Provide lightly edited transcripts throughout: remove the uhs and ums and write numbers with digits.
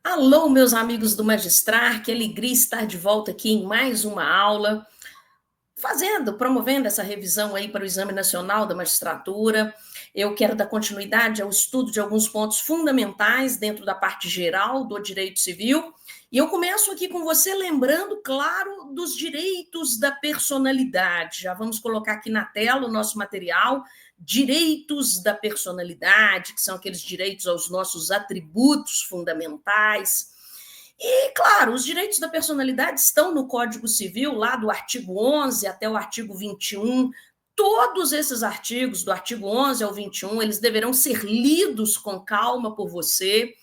Alô, meus amigos do Magistrar, que alegria estar de volta aqui em mais uma aula, promovendo essa revisão aí para o Exame Nacional da Magistratura. Eu quero dar continuidade ao estudo de alguns pontos fundamentais dentro da parte geral do direito civil. E eu começo aqui com você lembrando, claro, dos direitos da personalidade. Já vamos colocar aqui na tela o nosso material, direitos da personalidade, que são aqueles direitos aos nossos atributos fundamentais. E, claro, os direitos da personalidade estão no Código Civil, lá do artigo 11 até o artigo 21. Todos esses artigos, do artigo 11 ao 21, eles deverão ser lidos com calma por você.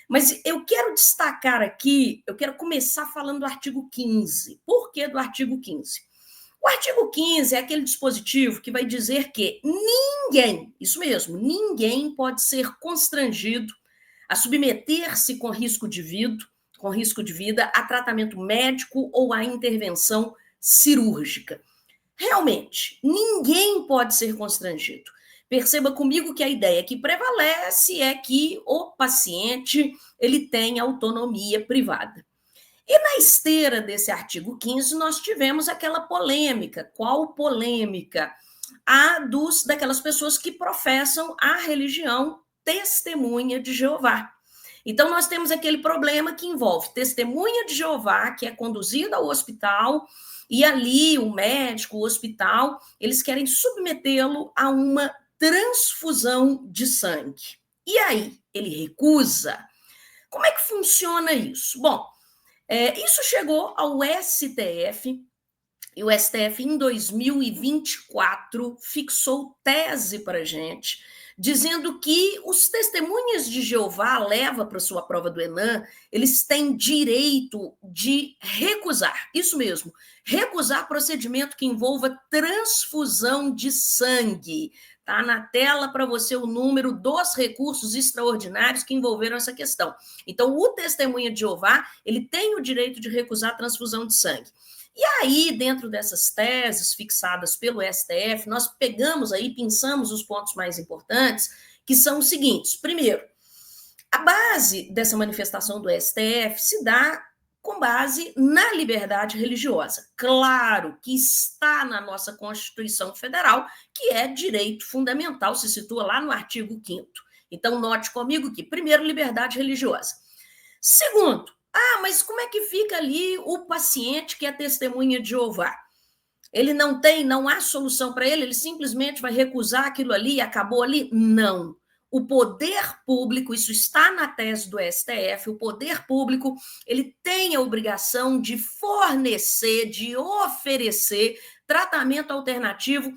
Mas eu quero destacar aqui, eu quero começar falando do artigo 15. Por que do artigo 15? O artigo 15 é aquele dispositivo que vai dizer que ninguém, isso mesmo, ninguém pode ser constrangido a submeter-se com risco de vida a tratamento médico ou a intervenção cirúrgica. Realmente, ninguém pode ser constrangido. Perceba comigo que a ideia que prevalece é que o paciente ele tem autonomia privada. E na esteira desse artigo 15, nós tivemos aquela polêmica. Qual polêmica? Daquelas pessoas que professam a religião Testemunha de Jeová. Então, nós temos aquele problema que envolve testemunha de Jeová, que é conduzida ao hospital, e ali o médico, o hospital, eles querem submetê-lo a uma transfusão de sangue. E aí, ele recusa. Como é que funciona isso? Bom, isso chegou ao STF, e o STF, em 2024, fixou tese para a gente, dizendo que os testemunhas de Jeová, leva para sua prova do Enem, eles têm direito de recusar, isso mesmo, recusar procedimento que envolva transfusão de sangue. Está na tela para você o número dos recursos extraordinários que envolveram essa questão. Então, o testemunha de Jeová, ele tem o direito de recusar a transfusão de sangue. E aí, dentro dessas teses fixadas pelo STF, nós pegamos aí, pensamos os pontos mais importantes, que são os seguintes. Primeiro, a base dessa manifestação do STF se dá com base na liberdade religiosa. Claro que está na nossa Constituição Federal, que é direito fundamental, se situa lá no artigo 5º. Então, note comigo que, primeiro, liberdade religiosa. Segundo, mas como é que fica ali o paciente que é testemunha de Jeová? Ele não há solução para ele simplesmente vai recusar aquilo ali e acabou ali? Não. O poder público, isso está na tese do STF, o poder público, ele tem a obrigação de fornecer, de oferecer tratamento alternativo,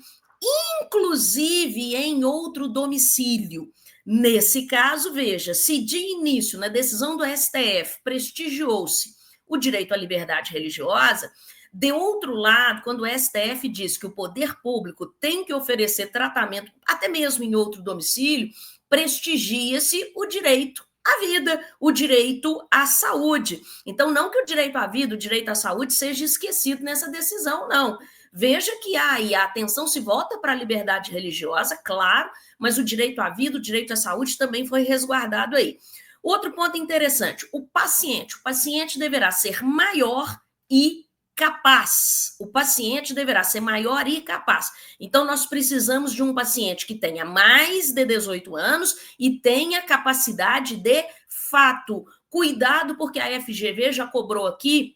inclusive em outro domicílio. Nesse caso, veja, se de início, na decisão do STF, prestigiou-se o direito à liberdade religiosa, de outro lado, quando o STF diz que o poder público tem que oferecer tratamento, até mesmo em outro domicílio, prestigia-se o direito à vida, o direito à saúde. Então, não que o direito à vida, o direito à saúde seja esquecido nessa decisão, não. Veja que aí a atenção se volta para a liberdade religiosa, claro, mas o direito à vida, o direito à saúde também foi resguardado aí. Outro ponto interessante, o paciente deverá ser maior e capaz. O paciente deverá ser maior e capaz. Então, nós precisamos de um paciente que tenha mais de 18 anos e tenha capacidade de fato. Cuidado, porque a FGV já cobrou aqui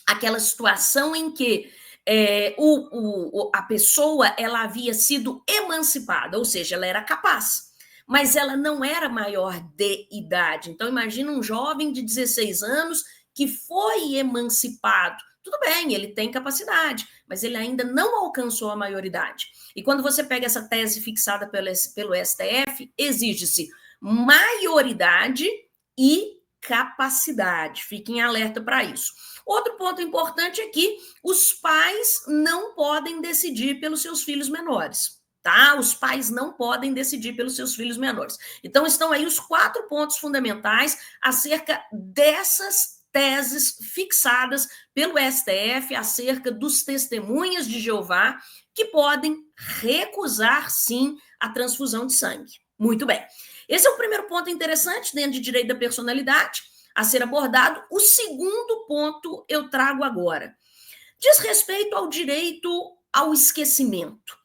aquela situação em que a pessoa ela havia sido emancipada, ou seja, ela era capaz, mas ela não era maior de idade. Então, imagina um jovem de 16 anos que foi emancipado. Tudo bem, ele tem capacidade, mas ele ainda não alcançou a maioridade. E quando você pega essa tese fixada pelo STF, exige-se maioridade e capacidade. Fiquem alerta para isso. Outro ponto importante é que os pais não podem decidir pelos seus filhos menores. Tá? Os pais não podem decidir pelos seus filhos menores. Então, estão aí os 4 pontos fundamentais acerca dessas teses fixadas pelo STF acerca dos testemunhas de Jeová que podem recusar, sim, a transfusão de sangue. Muito bem. Esse é o primeiro ponto interessante dentro de direito da personalidade. a ser abordado. O segundo ponto eu trago agora. Diz respeito ao direito ao esquecimento.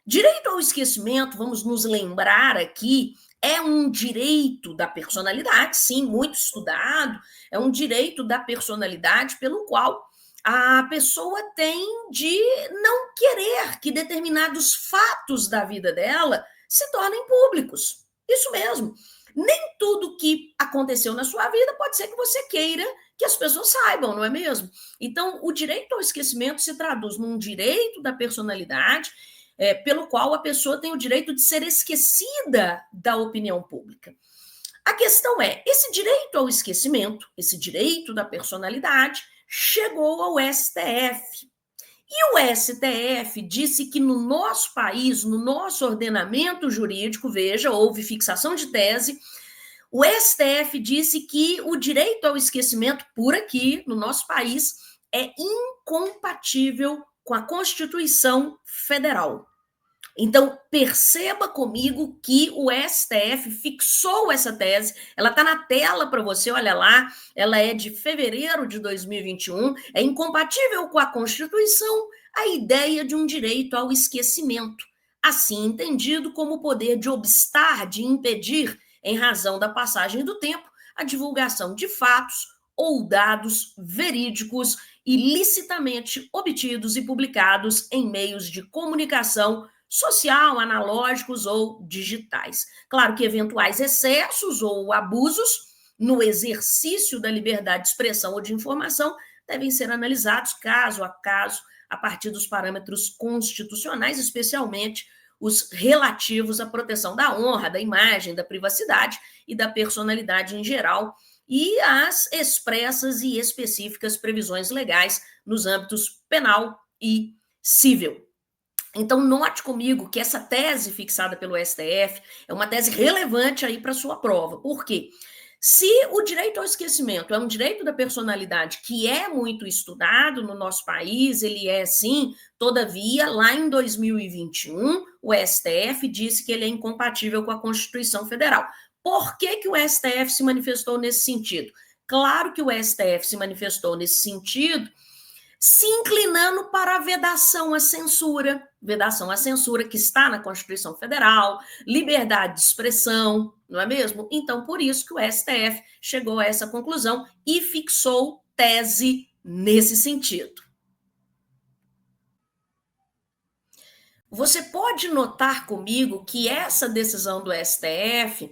Direito ao esquecimento, vamos nos lembrar aqui, é um direito da personalidade, sim, muito estudado, é um direito da personalidade pelo qual a pessoa tem de não querer que determinados fatos da vida dela se tornem públicos. Isso mesmo. Nem tudo que aconteceu na sua vida pode ser que você queira que as pessoas saibam, não é mesmo? Então, o direito ao esquecimento se traduz num direito da personalidade, pelo qual a pessoa tem o direito de ser esquecida da opinião pública. A questão é, esse direito ao esquecimento, esse direito da personalidade, chegou ao STF. E o STF disse que no nosso país, no nosso ordenamento jurídico, veja, houve fixação de tese, o STF disse que o direito ao esquecimento, por aqui, no nosso país, é incompatível com a Constituição Federal. Então, perceba comigo que o STF fixou essa tese, ela está na tela para você, olha lá, ela é de fevereiro de 2021, é incompatível com a Constituição a ideia de um direito ao esquecimento, assim entendido como o poder de obstar, de impedir, em razão da passagem do tempo, a divulgação de fatos ou dados verídicos ilicitamente obtidos e publicados em meios de comunicação social, analógicos ou digitais. Claro que eventuais excessos ou abusos no exercício da liberdade de expressão ou de informação devem ser analisados caso a caso, a partir dos parâmetros constitucionais, especialmente os relativos à proteção da honra, da imagem, da privacidade e da personalidade em geral, e as expressas e específicas previsões legais nos âmbitos penal e civil. Então, note comigo que essa tese fixada pelo STF é uma tese relevante aí para a sua prova. Por quê? Se o direito ao esquecimento é um direito da personalidade que é muito estudado no nosso país, ele é sim, todavia, lá em 2021, o STF disse que ele é incompatível com a Constituição Federal. Por que o STF se manifestou nesse sentido? Claro que o STF se manifestou nesse sentido se inclinando para a vedação à censura que está na Constituição Federal, liberdade de expressão, não é mesmo? Então, por isso que o STF chegou a essa conclusão e fixou tese nesse sentido. Você pode notar comigo que essa decisão do STF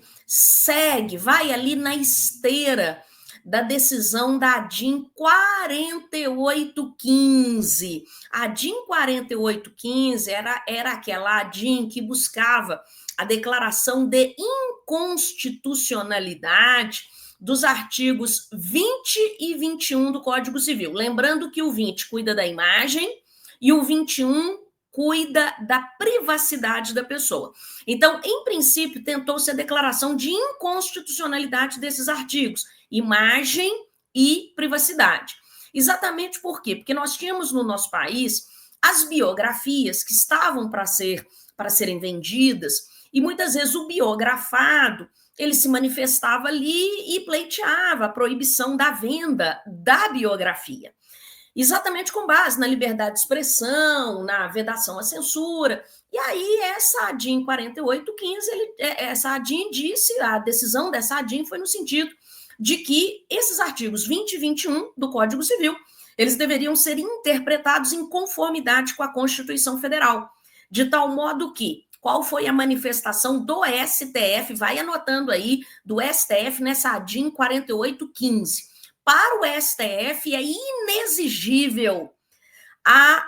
vai ali na esteira da decisão da ADIM 4815. A ADIM 4815 era aquela ADIM que buscava a declaração de inconstitucionalidade dos artigos 20 e 21 do Código Civil. Lembrando que o 20 cuida da imagem e o 21 cuida da privacidade da pessoa. Então, em princípio, tentou-se a declaração de inconstitucionalidade desses artigos, imagem e privacidade. Exatamente por quê? Porque nós tínhamos no nosso país as biografias que estavam para serem vendidas, e muitas vezes o biografado ele se manifestava ali e pleiteava a proibição da venda da biografia. Exatamente com base na liberdade de expressão, na vedação à censura. E aí, essa ADIM 4815, essa ADIM disse, a decisão dessa ADIM foi no sentido de que esses artigos 20 e 21 do Código Civil, eles deveriam ser interpretados em conformidade com a Constituição Federal, de tal modo que, qual foi a manifestação do STF, vai anotando aí, do STF nessa ADIM 4815. Para o STF é inexigível a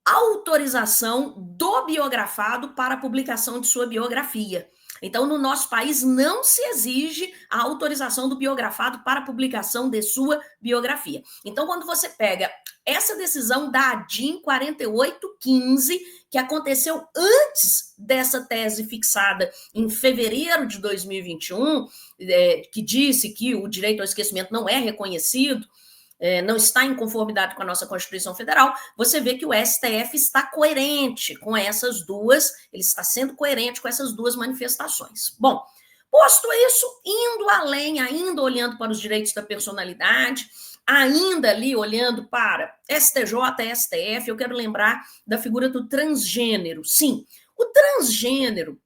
autorização do biografado para a publicação de sua biografia. Então, no nosso país, não se exige a autorização do biografado para a publicação de sua biografia. Então, quando você pega essa decisão da ADIM 4815, que aconteceu antes dessa tese fixada em fevereiro de 2021, que disse que o direito ao esquecimento não é reconhecido, não está em conformidade com a nossa Constituição Federal, você vê que o STF está coerente com essas duas, ele está sendo coerente com essas duas manifestações. Bom, Posto isso, indo além, ainda olhando para os direitos da personalidade, ainda ali olhando para STJ, STF, eu quero lembrar da figura do transgênero. Sim, o transgênero,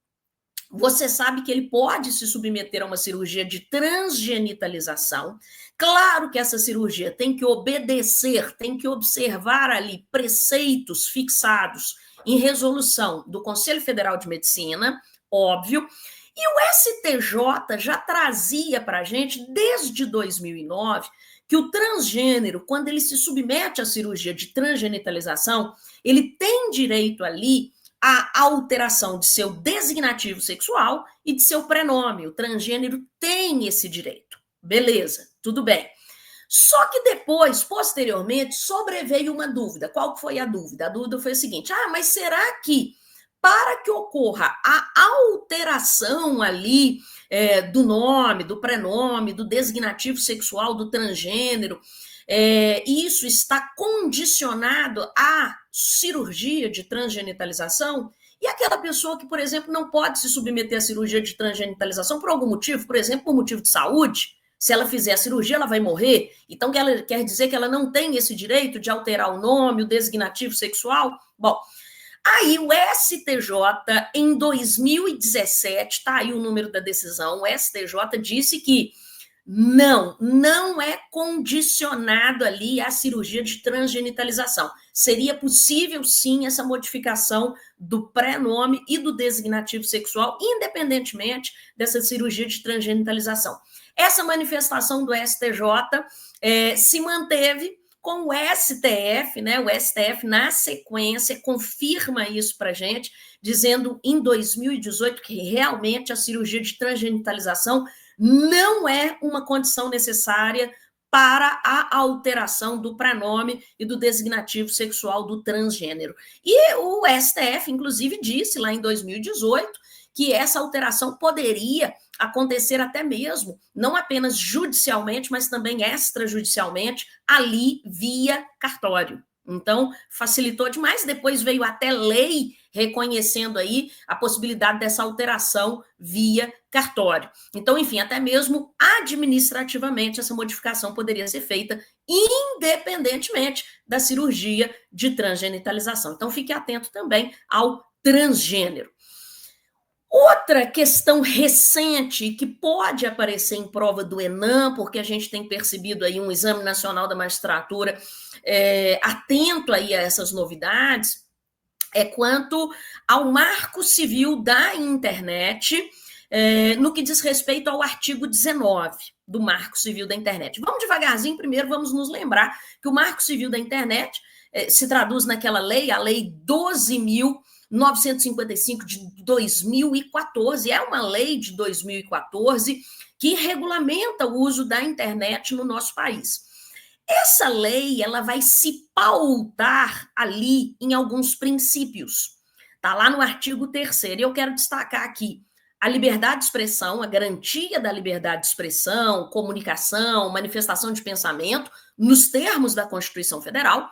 você sabe que ele pode se submeter a uma cirurgia de transgenitalização. Claro que essa cirurgia tem que obedecer, tem que observar ali preceitos fixados em resolução do Conselho Federal de Medicina, óbvio. E o STJ já trazia para a gente, desde 2009, que o transgênero, quando ele se submete à cirurgia de transgenitalização, ele tem direito ali à alteração de seu designativo sexual e de seu prenome. O transgênero tem esse direito. Beleza, tudo bem. Só que depois, posteriormente, sobreveio uma dúvida. Qual foi a dúvida? A dúvida foi a seguinte: mas será que para que ocorra a alteração ali do nome, do prenome, do designativo sexual do transgênero, isso está condicionado à cirurgia de transgenitalização? E aquela pessoa que, por exemplo, não pode se submeter à cirurgia de transgenitalização por algum motivo, por exemplo, por motivo de saúde, se ela fizer a cirurgia, ela vai morrer. Então, ela quer dizer que ela não tem esse direito de alterar o nome, o designativo sexual? Bom, aí o STJ, em 2017, está aí o número da decisão, o STJ disse que não é condicionado ali à cirurgia de transgenitalização. Seria possível, sim, essa modificação do prenome e do designativo sexual, independentemente dessa cirurgia de transgenitalização. Essa manifestação do STJ se manteve com o STF, né? O STF, na sequência, confirma isso para a gente, dizendo em 2018 que realmente a cirurgia de transgenitalização não é uma condição necessária para a alteração do prenome e do designativo sexual do transgênero. E o STF, inclusive, disse lá em 2018 que essa alteração poderia acontecer até mesmo, não apenas judicialmente, mas também extrajudicialmente, ali via cartório. Então, facilitou demais. Depois veio até lei reconhecendo aí a possibilidade dessa alteração via cartório. Então, enfim, até mesmo administrativamente essa modificação poderia ser feita independentemente da cirurgia de transgenitalização. Então, fique atento também ao transgênero. Outra questão recente que pode aparecer em prova do ENAM, porque a gente tem percebido aí um Exame Nacional da Magistratura atento aí a essas novidades, é quanto ao Marco Civil da Internet, no que diz respeito ao artigo 19 do Marco Civil da Internet. Vamos devagarzinho, primeiro vamos nos lembrar que o Marco Civil da Internet se traduz naquela lei, a Lei 12.955 de 2014, é uma lei de 2014 que regulamenta o uso da internet no nosso país. Essa lei, ela vai se pautar ali em alguns princípios. Está lá no artigo 3º, e eu quero destacar aqui a liberdade de expressão, a garantia da liberdade de expressão, comunicação, manifestação de pensamento, nos termos da Constituição Federal,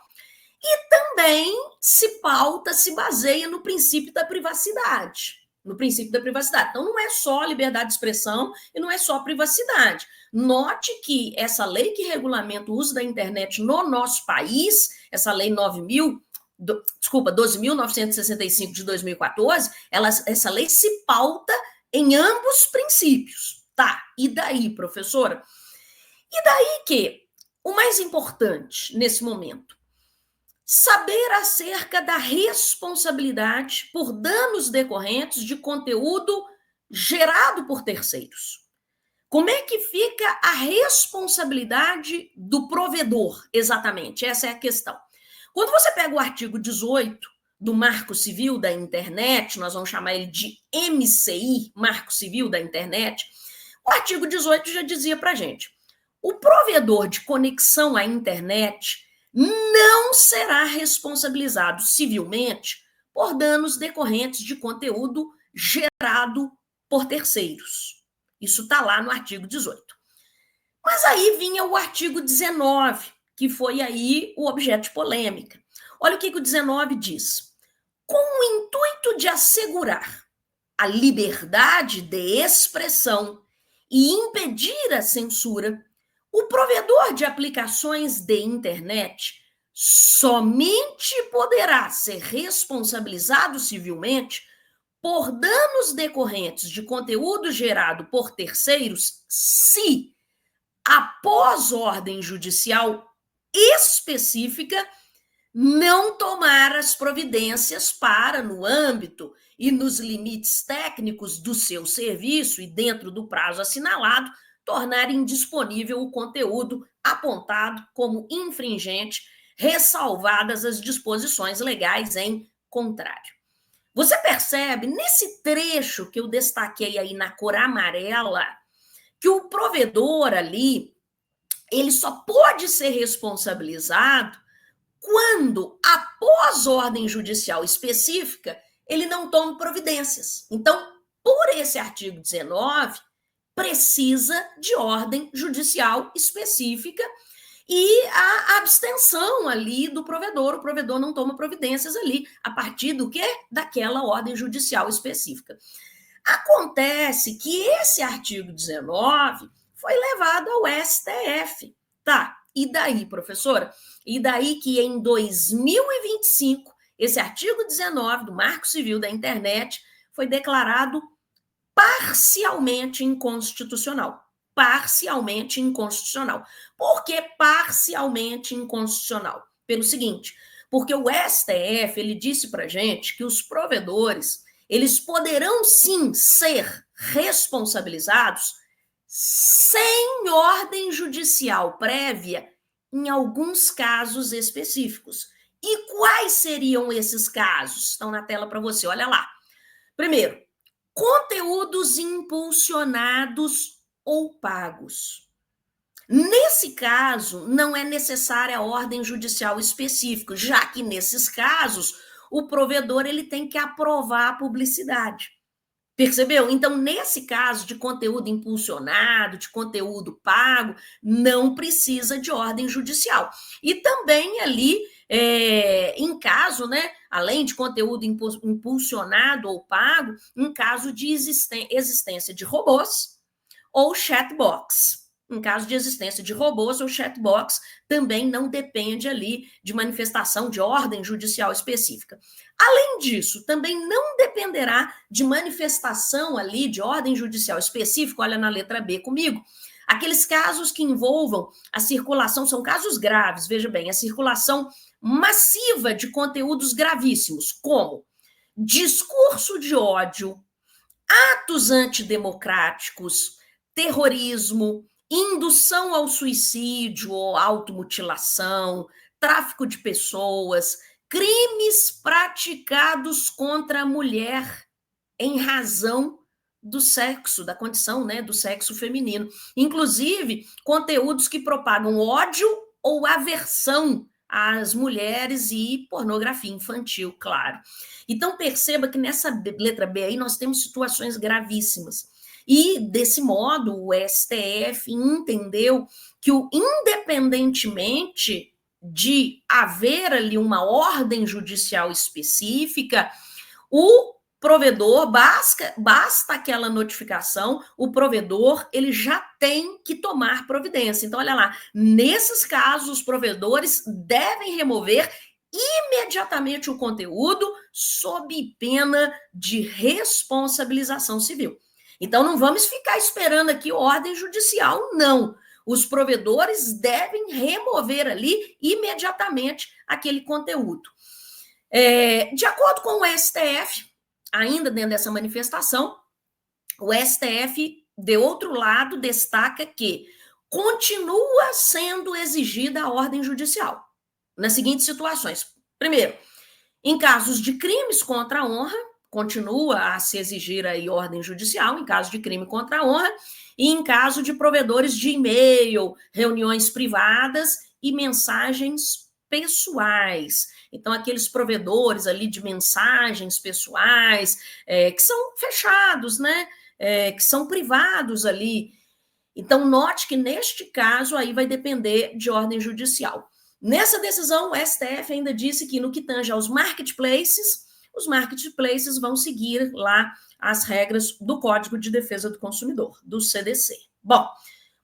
e também se pauta, se baseia no princípio da privacidade. No princípio da privacidade. Então, não é só liberdade de expressão e não é só privacidade. Note que essa lei que regulamenta o uso da internet no nosso país, essa lei 12.965 de 2014, essa lei se pauta em ambos princípios. Tá, e daí, professora? E daí que o mais importante nesse momento, saber acerca da responsabilidade por danos decorrentes de conteúdo gerado por terceiros. Como é que fica a responsabilidade do provedor, exatamente? Essa é a questão. Quando você pega o artigo 18 do Marco Civil da Internet, nós vamos chamar ele de MCI, Marco Civil da Internet, o artigo 18 já dizia para a gente: o provedor de conexão à internet não será responsabilizado civilmente por danos decorrentes de conteúdo gerado por terceiros. Isso está lá no artigo 18. Mas aí vinha o artigo 19, que foi aí o objeto de polêmica. Olha o que o 19 diz. Com o intuito de assegurar a liberdade de expressão e impedir a censura, o provedor de aplicações de internet somente poderá ser responsabilizado civilmente por danos decorrentes de conteúdo gerado por terceiros se, após ordem judicial específica, não tomar as providências para, no âmbito e nos limites técnicos do seu serviço e dentro do prazo assinalado, tornar indisponível o conteúdo apontado como infringente, ressalvadas as disposições legais em contrário. Você percebe, nesse trecho que eu destaquei aí na cor amarela, que o provedor ali, ele só pode ser responsabilizado quando, após ordem judicial específica, ele não toma providências. Então, por esse artigo 19, precisa de ordem judicial específica e a abstenção ali do provedor. O provedor não toma providências ali a partir do quê? Daquela ordem judicial específica. Acontece que esse artigo 19 foi levado ao STF. Tá, e daí, professora? E daí que em 2025, esse artigo 19 do Marco Civil da Internet foi declarado parcialmente inconstitucional. Parcialmente inconstitucional. Por que parcialmente inconstitucional? Pelo seguinte, porque o STF, ele disse para gente que os provedores, eles poderão sim ser responsabilizados sem ordem judicial prévia em alguns casos específicos. E quais seriam esses casos? Estão na tela para você, olha lá. Primeiro, conteúdos impulsionados ou pagos. Nesse caso, não é necessária a ordem judicial específica, já que nesses casos o provedor ele tem que aprovar a publicidade. Percebeu? Então, nesse caso de conteúdo impulsionado, de conteúdo pago, não precisa de ordem judicial. E também ali, em caso, né, além de conteúdo impulsionado ou pago, em caso de existência de robôs ou chatbox. Em caso de existência de robôs ou chatbox, também não depende ali de manifestação de ordem judicial específica. Além disso, também não dependerá de manifestação ali de ordem judicial específica, olha na letra B comigo, aqueles casos que envolvam a circulação, são casos graves, veja bem, a circulação massiva de conteúdos gravíssimos, como discurso de ódio, atos antidemocráticos, terrorismo, indução ao suicídio ou automutilação, tráfico de pessoas, crimes praticados contra a mulher em razão do sexo, da condição, né, do sexo feminino. Inclusive, conteúdos que propagam ódio ou aversão às mulheres e pornografia infantil, claro. Então, perceba que nessa letra B aí nós temos situações gravíssimas. E, desse modo, o STF entendeu que, independentemente de haver ali uma ordem judicial específica, o provedor, basta aquela notificação, o provedor ele já tem que tomar providência. Então, olha lá, nesses casos, os provedores devem remover imediatamente o conteúdo sob pena de responsabilização civil. Então, não vamos ficar esperando aqui ordem judicial, não. Os provedores devem remover ali imediatamente aquele conteúdo. De acordo com o STF, ainda dentro dessa manifestação, o STF, de outro lado, destaca que continua sendo exigida a ordem judicial nas seguintes situações. Primeiro, em casos de crimes contra a honra, continua a se exigir aí ordem judicial em caso de crime contra a honra e em caso de provedores de e-mail, reuniões privadas e mensagens pessoais. Então, aqueles provedores ali de mensagens pessoais que são fechados, né? Que são privados ali. Então, note que neste caso aí vai depender de ordem judicial. Nessa decisão, o STF ainda disse que no que tange aos marketplaces, os marketplaces vão seguir lá as regras do Código de Defesa do Consumidor, do CDC. Bom,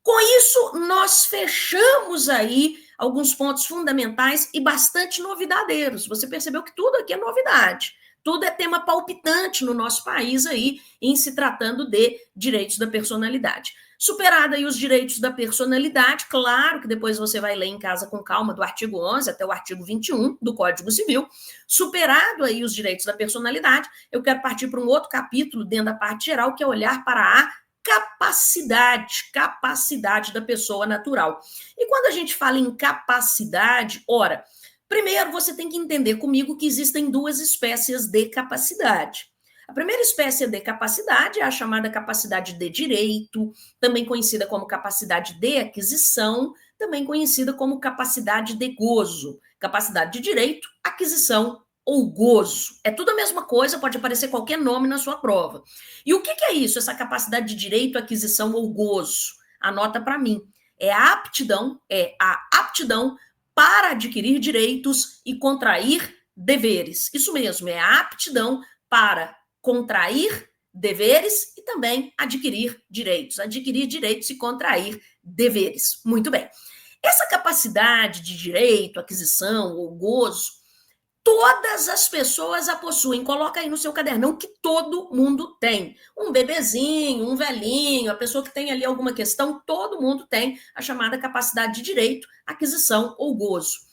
com isso, nós fechamos aí alguns pontos fundamentais e bastante novidadeiros. Você percebeu que tudo aqui é novidade. Tudo é tema palpitante no nosso país aí, em se tratando de direitos da personalidade. Superado aí os direitos da personalidade, claro que depois você vai ler em casa com calma, do artigo 11 até o artigo 21 do Código Civil. Superado aí os direitos da personalidade, eu quero partir para um outro capítulo dentro da parte geral, que é olhar para a capacidade da pessoa natural. E quando a gente fala em capacidade, ora, primeiro você tem que entender comigo que existem duas espécies de capacidade. A primeira espécie de capacidade é a chamada capacidade de direito, também conhecida como capacidade de aquisição, também conhecida como capacidade de gozo. Capacidade de direito, aquisição ou gozo. É tudo a mesma coisa, pode aparecer qualquer nome na sua prova. E o que é isso, essa capacidade de direito, aquisição ou gozo? Anota para mim. É a aptidão para adquirir direitos e contrair deveres. Isso mesmo, é a aptidão para contrair deveres e também adquirir direitos e contrair deveres. Muito bem. Essa capacidade de direito, aquisição ou gozo, todas as pessoas a possuem. Coloca aí no seu cadernão que todo mundo tem. Um bebezinho, um velhinho, a pessoa que tem ali alguma questão, todo mundo tem a chamada capacidade de direito, aquisição ou gozo.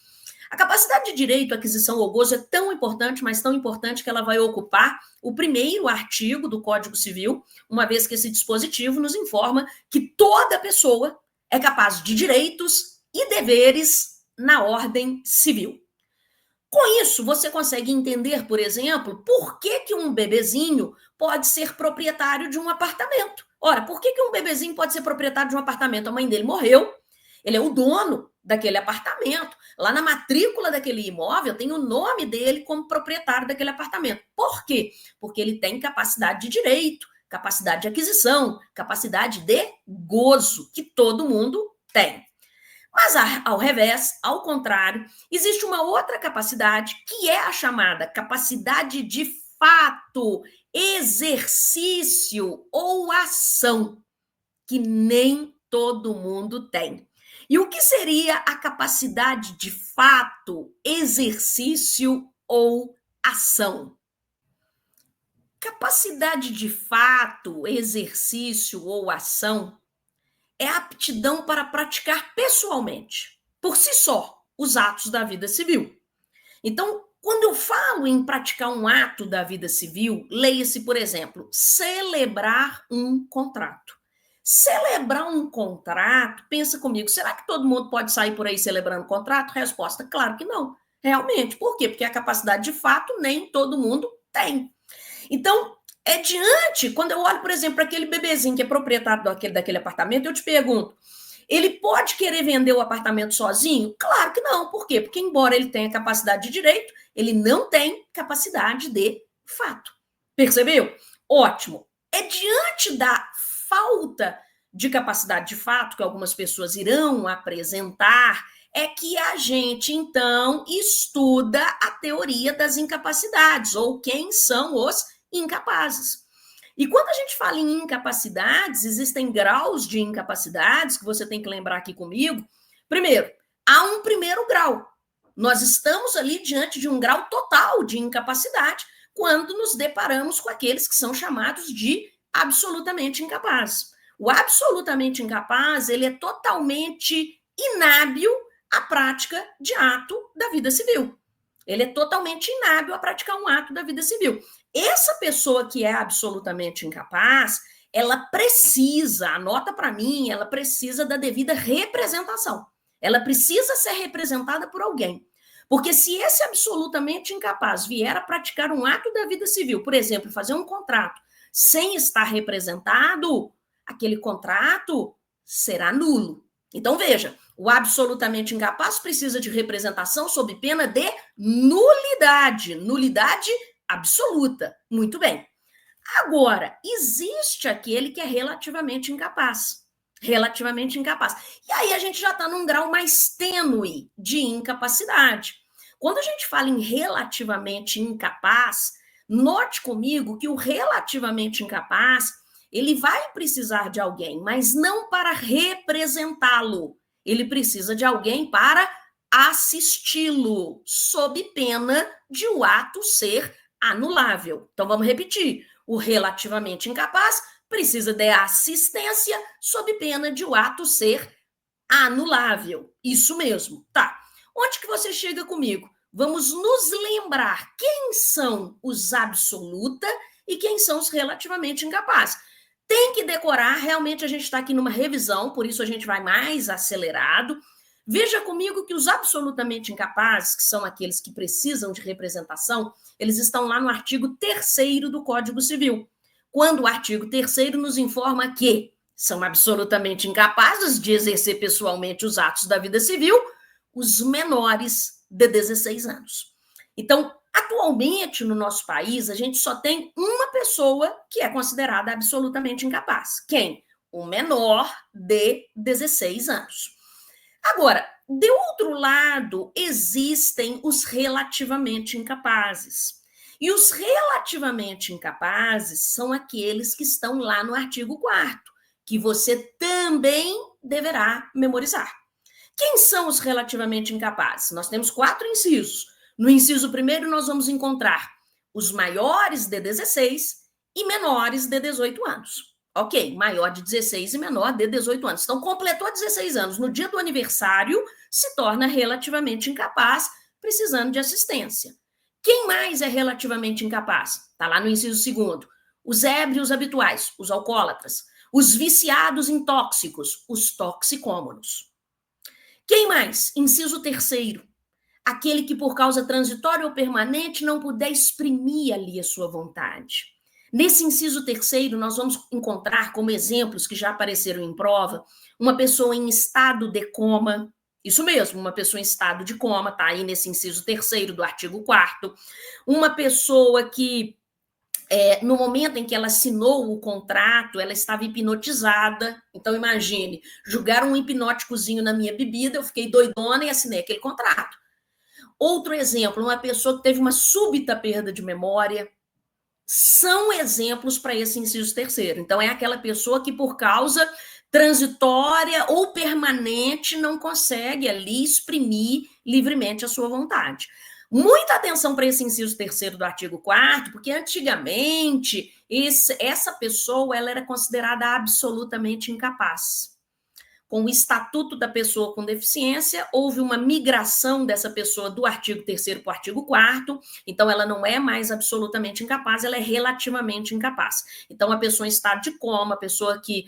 A capacidade de direito, aquisição ou gozo é tão importante, mas tão importante que ela vai ocupar o primeiro artigo do Código Civil, uma vez que esse dispositivo nos informa que toda pessoa é capaz de direitos e deveres na ordem civil. Com isso, você consegue entender, por exemplo, por que um bebezinho pode ser proprietário de um apartamento. Ora, por que um bebezinho pode ser proprietário de um apartamento? A mãe dele morreu, ele é o dono daquele apartamento. Lá na matrícula daquele imóvel tem o nome dele como proprietário daquele apartamento. Por quê? Porque ele tem capacidade de direito, capacidade de aquisição, capacidade de gozo, que todo mundo tem. Mas, ao revés, ao contrário, existe uma outra capacidade, que é a chamada capacidade de fato, exercício ou ação, que nem todo mundo tem. E o que seria a capacidade de fato, exercício ou ação? Capacidade de fato, exercício ou ação é a aptidão para praticar pessoalmente, por si só, os atos da vida civil. Então, quando eu falo em praticar um ato da vida civil, leia-se, por exemplo, celebrar um contrato. Celebrar um contrato, pensa comigo, será que todo mundo pode sair por aí celebrando contrato? Resposta, claro que não. Realmente, por quê? Porque a capacidade de fato nem todo mundo tem. Então, quando eu olho, por exemplo, para aquele bebezinho que é proprietário daquele apartamento, eu te pergunto, ele pode querer vender o apartamento sozinho? Claro que não. Por quê? Porque, embora ele tenha capacidade de direito, ele não tem capacidade de fato. Percebeu? Ótimo. É diante da falta de capacidade de fato que algumas pessoas irão apresentar, é que a gente, então, estuda a teoria das incapacidades, ou quem são os incapazes. E quando a gente fala em incapacidades, existem graus de incapacidades que você tem que lembrar aqui comigo. Primeiro, há um primeiro grau. Nós estamos ali diante de um grau total de incapacidade quando nos deparamos com aqueles que são chamados de absolutamente incapazes. O absolutamente incapaz, ele é totalmente inábil à prática de ato da vida civil. Ele é totalmente inábil a praticar um ato da vida civil. Essa pessoa que é absolutamente incapaz, ela precisa, anota para mim, ela precisa da devida representação. Ela precisa ser representada por alguém. Porque se esse absolutamente incapaz vier a praticar um ato da vida civil, por exemplo, fazer um contrato sem estar representado, aquele contrato será nulo. Então, veja, o absolutamente incapaz precisa de representação sob pena de nulidade. Nulidade absoluta. Muito bem. Agora, existe aquele que é relativamente incapaz. Relativamente incapaz. E aí a gente já está num grau mais tênue de incapacidade. Quando a gente fala em relativamente incapaz, Note comigo que o relativamente incapaz, ele vai precisar de alguém, mas não para representá-lo. Ele precisa de alguém para assisti-lo, sob pena de o ato ser anulável. Então vamos repetir. O relativamente incapaz precisa de assistência sob pena de o ato ser anulável. Isso mesmo. Tá. Onde que você chega comigo? Vamos nos lembrar quem são os absoluta e quem são os relativamente incapazes. Tem que decorar, realmente a gente está aqui numa revisão, por isso a gente vai mais acelerado. Veja comigo que os absolutamente incapazes, que são aqueles que precisam de representação, eles estão lá no artigo 3º do Código Civil. Quando o artigo 3º nos informa que são absolutamente incapazes de exercer pessoalmente os atos da vida civil os menores de 16 anos. Então, atualmente no nosso país, a gente só tem uma pessoa que é considerada absolutamente incapaz. Quem? O menor de 16 anos. Agora, de outro lado, existem os relativamente incapazes. E os relativamente incapazes são aqueles que estão lá no artigo 4º, que você também deverá memorizar. Quem são os relativamente incapazes? Nós temos 4 incisos. No inciso 1º, nós vamos encontrar os maiores de 16 e menores de 18 anos. Ok, maior de 16 e menor de 18 anos. Então, completou 16 anos. No dia do aniversário, se torna relativamente incapaz, precisando de assistência. Quem mais é relativamente incapaz? Está lá no inciso 2º. Os ébrios habituais, os alcoólatras. Os viciados em tóxicos, os toxicômanos. Quem mais? Inciso 3º. Aquele que, por causa transitória ou permanente, não puder exprimir ali a sua vontade. Nesse inciso 3º, nós vamos encontrar como exemplos que já apareceram em prova, uma pessoa em estado de coma, isso mesmo, uma pessoa em estado de coma, está aí nesse inciso 3º do artigo 4º, uma pessoa que, no momento em que ela assinou o contrato, ela estava hipnotizada, então imagine, jogaram um hipnóticozinho na minha bebida, eu fiquei doidona e assinei aquele contrato. Outro exemplo, uma pessoa que teve uma súbita perda de memória, são exemplos para esse inciso 3º. Então, é aquela pessoa que, por causa transitória ou permanente, não consegue ali exprimir livremente a sua vontade. Muita atenção para esse inciso 3º do artigo 4º, porque antigamente essa pessoa ela era considerada absolutamente incapaz. Com o Estatuto da Pessoa com Deficiência, houve uma migração dessa pessoa do artigo 3º para o artigo 4º, então ela não é mais absolutamente incapaz, ela é relativamente incapaz. Então, a pessoa em estado de coma, a pessoa que,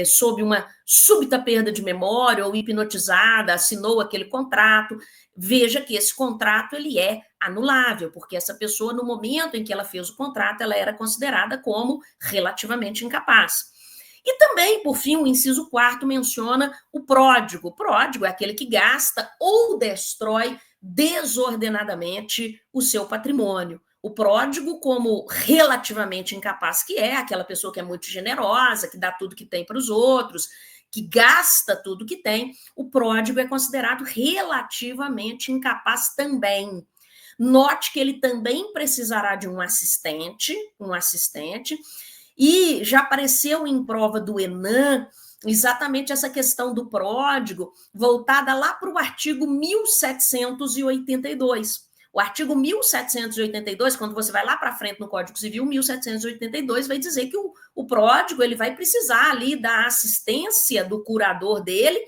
sob uma súbita perda de memória ou hipnotizada, assinou aquele contrato, veja que esse contrato ele é anulável, porque essa pessoa, no momento em que ela fez o contrato, ela era considerada como relativamente incapaz. E também, por fim, o inciso 4º menciona o pródigo. O pródigo é aquele que gasta ou destrói desordenadamente o seu patrimônio. O pródigo, como relativamente incapaz que é, aquela pessoa que é muito generosa, que dá tudo que tem para os outros, que gasta tudo que tem, o pródigo é considerado relativamente incapaz também. Note que ele também precisará de um assistente, e já apareceu em prova do Enem exatamente essa questão do pródigo, voltada lá para o artigo 1782. O artigo 1782, quando você vai lá para frente no Código Civil, 1782 vai dizer que o pródigo ele vai precisar ali da assistência do curador dele,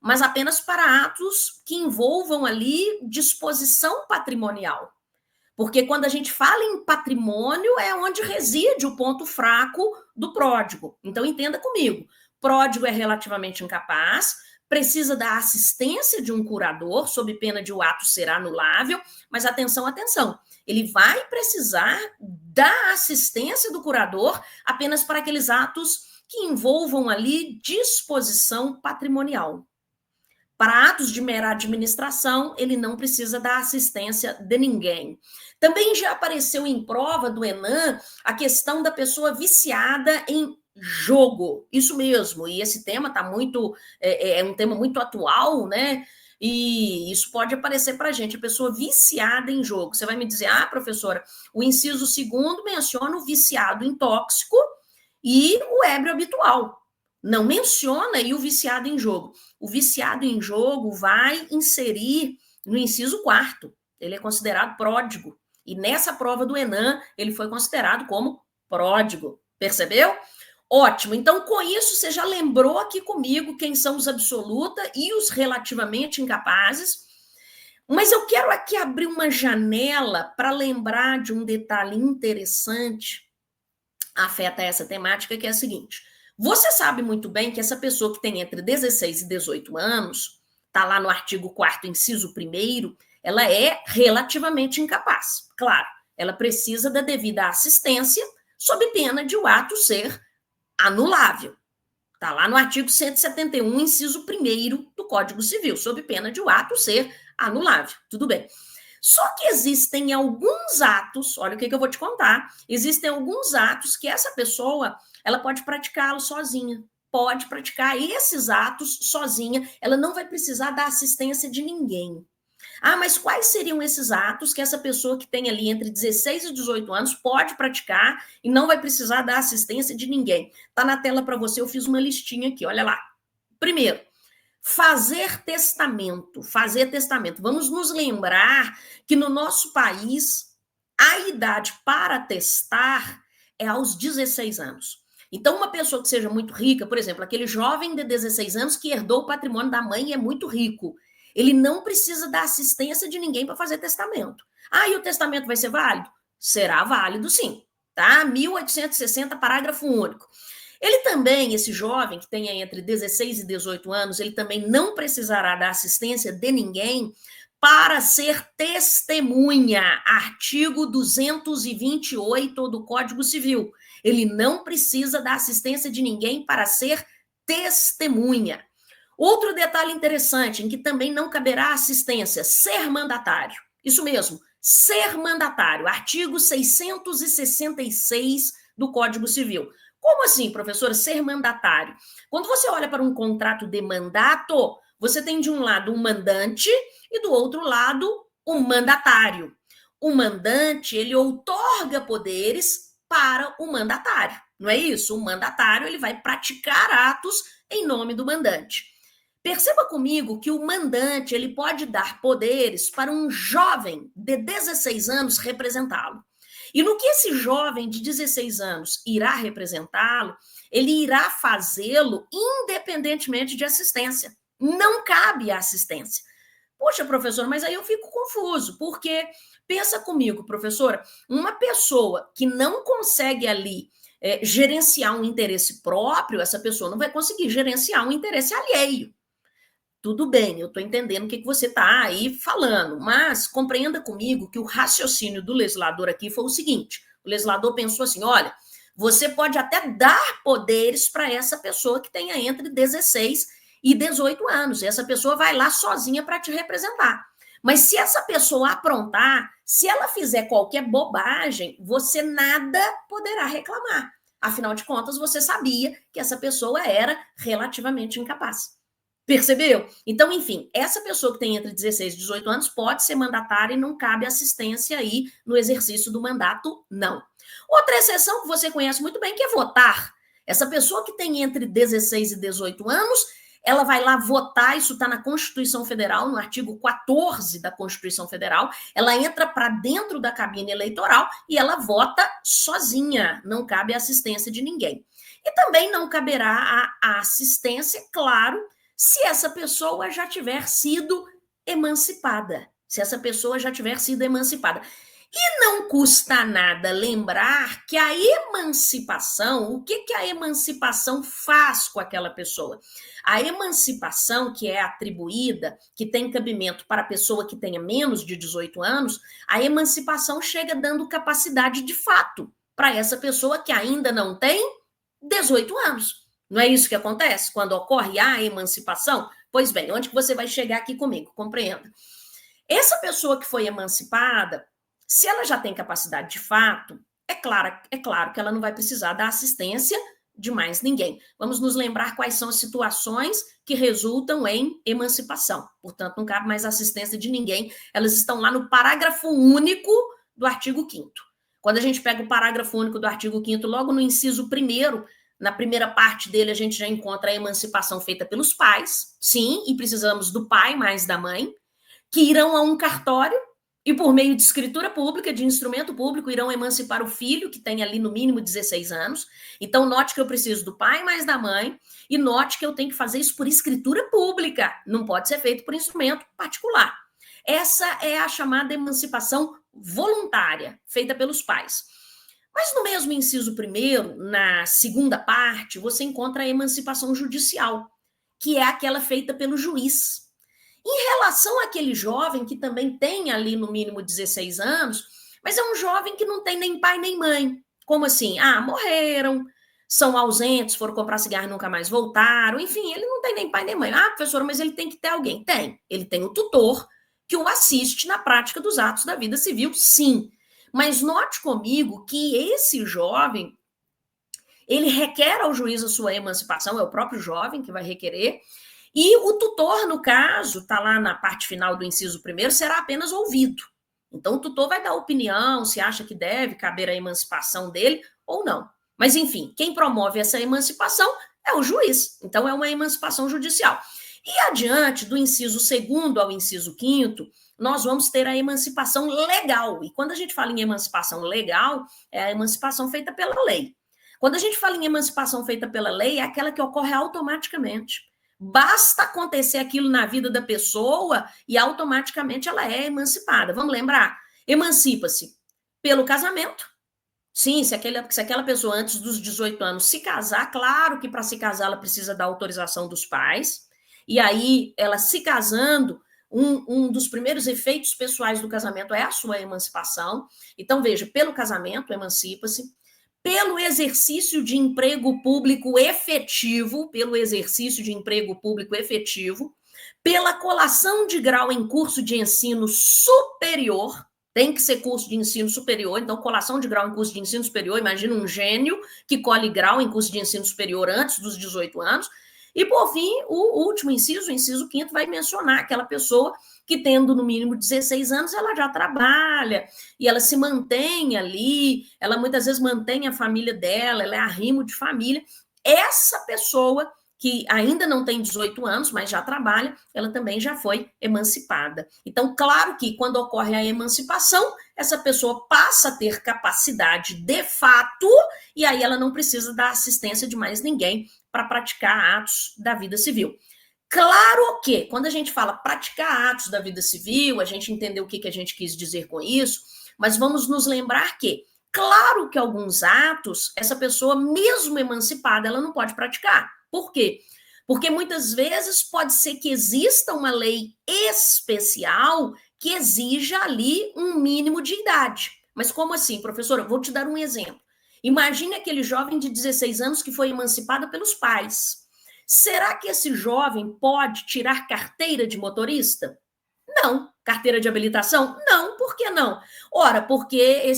mas apenas para atos que envolvam ali disposição patrimonial. Porque quando a gente fala em patrimônio, é onde reside o ponto fraco do pródigo. Então, entenda comigo. Pródigo é relativamente incapaz, precisa da assistência de um curador, sob pena de o ato ser anulável, mas atenção, atenção. Ele vai precisar da assistência do curador apenas para aqueles atos que envolvam ali disposição patrimonial. Para atos de mera administração, ele não precisa da assistência de ninguém. Também já apareceu em prova do Enem a questão da pessoa viciada em jogo. Isso mesmo, e esse tema está muito, é um tema muito atual, né? E isso pode aparecer para a gente, a pessoa viciada em jogo. Você vai me dizer, professora, o inciso segundo menciona o viciado em tóxico e o ébrio habitual. Não menciona aí o viciado em jogo. O viciado em jogo vai inserir no inciso quarto. Ele é considerado pródigo. E nessa prova do Enem, ele foi considerado como pródigo. Percebeu? Ótimo. Então, com isso, você já lembrou aqui comigo quem são os absoluta e os relativamente incapazes. Mas eu quero aqui abrir uma janela para lembrar de um detalhe interessante afeta essa temática, que é a seguinte. Você sabe muito bem que essa pessoa que tem entre 16 e 18 anos, está lá no artigo 4º, inciso 1º, ela é relativamente incapaz. Claro, ela precisa da devida assistência sob pena de o ato ser anulável. Está lá no artigo 171, inciso 1º do Código Civil, sob pena de o ato ser anulável. Tudo bem. Só que existem alguns atos, olha o que eu vou te contar, existem alguns atos que essa pessoa, ela pode praticá-los sozinha, pode praticar esses atos sozinha, ela não vai precisar da assistência de ninguém. Mas quais seriam esses atos que essa pessoa que tem ali entre 16 e 18 anos pode praticar e não vai precisar da assistência de ninguém? Tá na tela para você, eu fiz uma listinha aqui, olha lá. Primeiro, fazer testamento. Fazer testamento. Vamos nos lembrar que no nosso país a idade para testar é aos 16 anos. Então, uma pessoa que seja muito rica, por exemplo, aquele jovem de 16 anos que herdou o patrimônio da mãe e é muito rico, ele não precisa da assistência de ninguém para fazer testamento. E o testamento vai ser válido? Será válido, sim. Tá? 1860, parágrafo único. Ele também, esse jovem que tenha entre 16 e 18 anos, ele também não precisará da assistência de ninguém para ser testemunha. Artigo 228 do Código Civil. Ele não precisa da assistência de ninguém para ser testemunha. Outro detalhe interessante, em que também não caberá assistência, ser mandatário. Isso mesmo, ser mandatário. Artigo 666 do Código Civil. Como assim, professora, ser mandatário? Quando você olha para um contrato de mandato, você tem de um lado um mandante e do outro lado um mandatário. O mandante, ele outorga poderes para o mandatário, não é isso? O mandatário, ele vai praticar atos em nome do mandante. Perceba comigo que o mandante, ele pode dar poderes para um jovem de 16 anos representá-lo. E no que esse jovem de 16 anos irá representá-lo, ele irá fazê-lo independentemente de assistência. Não cabe a assistência. Poxa, professor, mas aí eu fico confuso, porque pensa comigo, professora, uma pessoa que não consegue ali gerenciar um interesse próprio, essa pessoa não vai conseguir gerenciar um interesse alheio. Tudo bem, eu estou entendendo o que você está aí falando, mas compreenda comigo que o raciocínio do legislador aqui foi o seguinte: o legislador pensou assim, olha, você pode até dar poderes para essa pessoa que tenha entre 16 e 18 anos, e essa pessoa vai lá sozinha para te representar. Mas se essa pessoa aprontar, se ela fizer qualquer bobagem, você nada poderá reclamar. Afinal de contas, você sabia que essa pessoa era relativamente incapaz. Percebeu? Então, enfim, essa pessoa que tem entre 16 e 18 anos pode ser mandatária e não cabe assistência aí no exercício do mandato, não. Outra exceção que você conhece muito bem, que é votar. Essa pessoa que tem entre 16 e 18 anos, ela vai lá votar, isso está na Constituição Federal, no artigo 14 da Constituição Federal, ela entra para dentro da cabine eleitoral e ela vota sozinha, não cabe assistência de ninguém. E também não caberá a assistência, claro, se essa pessoa já tiver sido emancipada. Se essa pessoa já tiver sido emancipada. E não custa nada lembrar que a emancipação, o que a emancipação faz com aquela pessoa? A emancipação que é atribuída, que tem cabimento para a pessoa que tenha menos de 18 anos, a emancipação chega dando capacidade de fato para essa pessoa que ainda não tem 18 anos. Não é isso que acontece quando ocorre a emancipação? Pois bem, onde que você vai chegar aqui comigo? Compreenda. Essa pessoa que foi emancipada, se ela já tem capacidade de fato, é claro que ela não vai precisar da assistência de mais ninguém. Vamos nos lembrar quais são as situações que resultam em emancipação. Portanto, não cabe mais assistência de ninguém. Elas estão lá no parágrafo único do artigo 5º. Quando a gente pega o parágrafo único do artigo 5º, logo no inciso 1º, na primeira parte dele, a gente já encontra a emancipação feita pelos pais, sim, e precisamos do pai mais da mãe, que irão a um cartório e, por meio de escritura pública, de instrumento público, irão emancipar o filho, que tem ali no mínimo 16 anos. Então, note que eu preciso do pai mais da mãe, e note que eu tenho que fazer isso por escritura pública, não pode ser feito por instrumento particular. Essa é a chamada emancipação voluntária, feita pelos pais. Mas no mesmo inciso 1º, na segunda parte, você encontra a emancipação judicial, que é aquela feita pelo juiz. Em relação àquele jovem que também tem ali no mínimo 16 anos, mas é um jovem que não tem nem pai nem mãe. Como assim? Ah, morreram, são ausentes, foram comprar cigarro e nunca mais voltaram. Enfim, ele não tem nem pai nem mãe. Ah, professora, mas ele tem que ter alguém. Tem. Ele tem o tutor que o assiste na prática dos atos da vida civil, sim. Mas note comigo que esse jovem, ele requer ao juiz a sua emancipação, é o próprio jovem que vai requerer, e o tutor, no caso, está lá na parte final do inciso 1º, será apenas ouvido. Então, o tutor vai dar opinião, se acha que deve caber a emancipação dele ou não. Mas, enfim, quem promove essa emancipação é o juiz. Então, é uma emancipação judicial. E adiante, do inciso 2º ao inciso 5º, nós vamos ter a emancipação legal. E quando a gente fala em emancipação legal, é a emancipação feita pela lei. Quando a gente fala em emancipação feita pela lei, é aquela que ocorre automaticamente. Basta acontecer aquilo na vida da pessoa e automaticamente ela é emancipada. Vamos lembrar? Emancipa-se pelo casamento. Sim, se aquela pessoa antes dos 18 anos se casar, claro que para se casar ela precisa da autorização dos pais. E aí, ela se casando, um dos primeiros efeitos pessoais do casamento é a sua emancipação. Então, veja, pelo casamento, emancipa-se. Pelo exercício de emprego público efetivo, pela colação de grau em curso de ensino superior, tem que ser curso de ensino superior, então colação de grau em curso de ensino superior, imagina um gênio que colhe grau em curso de ensino superior antes dos 18 anos, e por fim, o último inciso, o inciso 5º, vai mencionar aquela pessoa que tendo no mínimo 16 anos, ela já trabalha, e ela se mantém ali, ela muitas vezes mantém a família dela, ela é arrimo de família. Essa pessoa que ainda não tem 18 anos, mas já trabalha, ela também já foi emancipada. Então, claro que quando ocorre a emancipação, essa pessoa passa a ter capacidade de fato, e aí ela não precisa da assistência de mais ninguém para praticar atos da vida civil. Claro que, quando a gente fala praticar atos da vida civil, a gente entendeu o que a gente quis dizer com isso, mas vamos nos lembrar que, claro que alguns atos, essa pessoa, mesmo emancipada, ela não pode praticar. Por quê? Porque muitas vezes pode ser que exista uma lei especial que exija ali um mínimo de idade. Mas como assim, professora? Vou te dar um exemplo. Imagine aquele jovem de 16 anos que foi emancipado pelos pais. Será que esse jovem pode tirar carteira de motorista? Não. Carteira de habilitação? Não. Por que não? Ora, porque